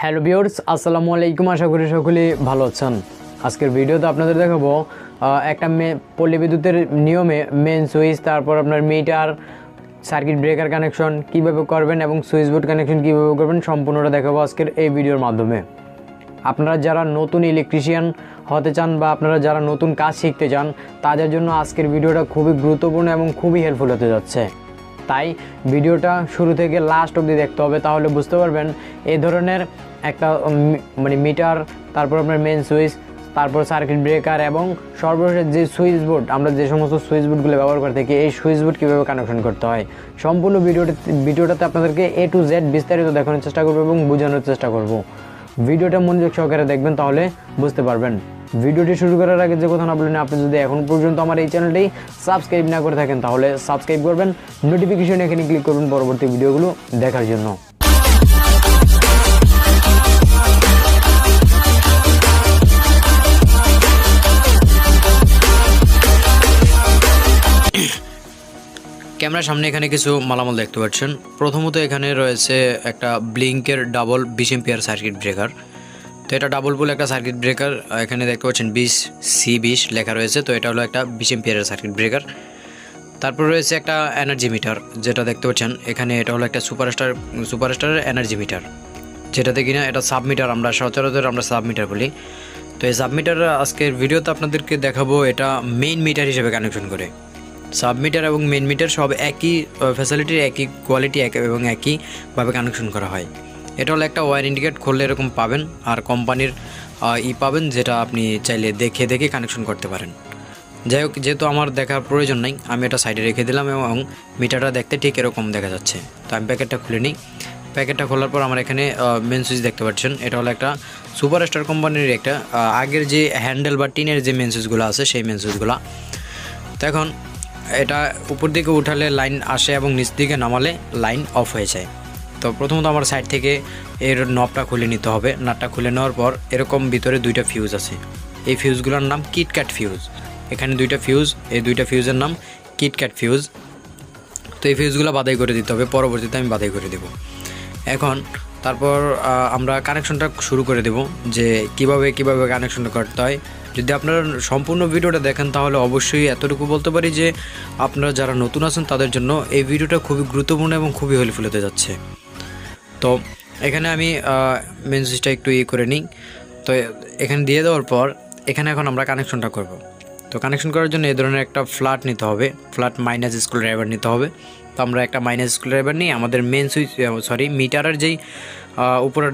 Hello viewers, আসসালামু আলাইকুম। আশা করি সকলেই ভালো আছেন। আজকের ভিডিওতে আপনাদের দেখাবো একটা পল্লী বিদ্যুতের নিয়মে মেন সুইচ, তারপর আপনার মিটার, সার্কিট ব্রেকার কানেকশন কীভাবে করবেন এবং সুইচ বোর্ড কানেকশন কীভাবে করবেন সম্পূর্ণটা দেখাবো আজকের এই ভিডিওর মাধ্যমে। আপনারা যারা নতুন ইলেকট্রিশিয়ান হতে চান বা আপনারা যারা নতুন কাজ শিখতে চান তাদের জন্য আজকের ভিডিওটা খুবই গুরুত্বপূর্ণ এবং খুবই হেল্পফুল হতে যাচ্ছে। তাই ভিডিওটা শুরু থেকে লাস্ট অবধি দেখতে হবে, তাহলে বুঝতে পারবেন এই ধরনের একটা মিটার, তারপর আপনার মেন সুইচ, তারপর সার্কিট ব্রেকার এবং সর্বশেষ যে সুইচ বোর্ড, আমরা যে সমস্ত সুইচ বোর্ডগুলো ব্যবহার করে থাকি এই সুইচ বোর্ড কীভাবে কানেকশন করতে হয় সম্পূর্ণ ভিডিওটাতে আপনাদেরকে A to Z বিস্তারিত দেখানোর চেষ্টা করবো এবং বোঝানোর চেষ্টা করব। ভিডিওটা মনোযোগ সহকারে দেখবেন, তাহলে বুঝতে পারবেন। ভিডিওটি শুরু করার আগে যে কথা না বলেন, আপনি যদি এখন পর্যন্ত আমার এই চ্যানেলটি সাবস্ক্রাইব না করে থাকেন তাহলে সাবস্ক্রাইব করবেন, নোটিফিকেশন এখানে ক্লিক করবেন পরবর্তী ভিডিওগুলো দেখার জন্য। ক্যামেরার সামনে এখানে কিছু মালামাল দেখতে পাচ্ছেন। প্রথমত এখানে রয়েছে একটা ব্লিঙ্কের ডাবল 20 এম্পিয়ার সার্কিট ব্রেকার। তো এটা ডাবল পোল একটা সার্কিট ব্রেকার, এখানে দেখতে পাচ্ছেন 20C20 লেখা রয়েছে। তো এটা হলো একটা 20 এম্পিয়ারের সার্কিট ব্রেকার। তারপর রয়েছে একটা এনার্জি মিটার, যেটা দেখতে পাচ্ছেন এখানে, এটা হলো একটা সুপারস্টারের এনার্জি মিটার, যেটাতে কিনা এটা সাবমিটার, আমরা সচরাচর সাবমিটার বলি। তো এই সাবমিটার আজকের ভিডিওতে আপনাদেরকে দেখাবো এটা মেইন মিটার হিসেবে কানেকশন করে। সাবমিটার এবং মেইন মিটার সব একই ফ্যাসিলিটির, একই কোয়ালিটি এবং একইভাবে কানেকশন করা হয়। এটা হলো একটা ওয়্যার ইন্ডিকেট, খুললে এরকম পাবেন, আর কোম্পানির পাবেন, যেটা আপনি চাইলে দেখে কানেকশন করতে পারেন। যাই হোক, যেহেতু আমার দেখার প্রয়োজন নাই, আমি এটা সাইডে রেখে দিলাম এবং মিটারটা দেখতে ঠিক এরকম দেখা যাচ্ছে। তো আমি প্যাকেটটা খুলে নিই। প্যাকেটটা খোলার পর আমার এখানে মেন সুইচ দেখতে পাচ্ছেন, এটা হলো একটা সুপারস্টার কোম্পানির একটা আগের যে হ্যান্ডেল বা টিনের যে মেন সুইচগুলো আছে সেই মেন সুইচগুলো। তো এখন এটা উপর দিকে উঠালে লাইন আসে এবং নিচ দিকে নামালে লাইন অফ হয়ে যায়। তো প্রথমত আমার সাইড থেকে এর নবটা খুলে নিতে হবে। নাটটা খুলে নেওয়ার পর এরকম ভিতরে দুইটা ফিউজ আছে, এই ফিউজগুলোর নাম কিটক্যাট ফিউজ। এখানে দুইটা ফিউজ, এই দুইটা ফিউজের নাম কিটক্যাট ফিউজ। তো এই ফিউজগুলো বাধাই করে দিতে হবে, পরবর্তীতে আমি বাধাই করে দেব। এখন তারপর আমরা কানেকশনটা শুরু করে দেব, যে কিভাবে কানেকশনটা করতে হয়। যদি আপনারা সম্পূর্ণ ভিডিওটা দেখেন তাহলে অবশ্যই এতটুকু বলতে পারি যে আপনারা যারা নতুন আছেন তাদের জন্য এই ভিডিওটা খুবই গুরুত্বপূর্ণ এবং খুবই হেল্পফুল হতে যাচ্ছে। তো এখানে আমি মেন সুইচটা একটু করে নিই। তো এখানে দিয়ে দেওয়ার পর এখানে এখন আমরা কানেকশনটা করব। তো কানেকশন করার জন্য এই ধরনের একটা ফ্ল্যাট নিতে হবে, ফ্ল্যাট মাইনাস স্ক্রুড্রাইভার নিতে হবে। তো আমরা একটা মাইনাস স্ক্রুড্রাইভার নিয়ে আমাদের মেন সুইচ মিটারের যেই উপরের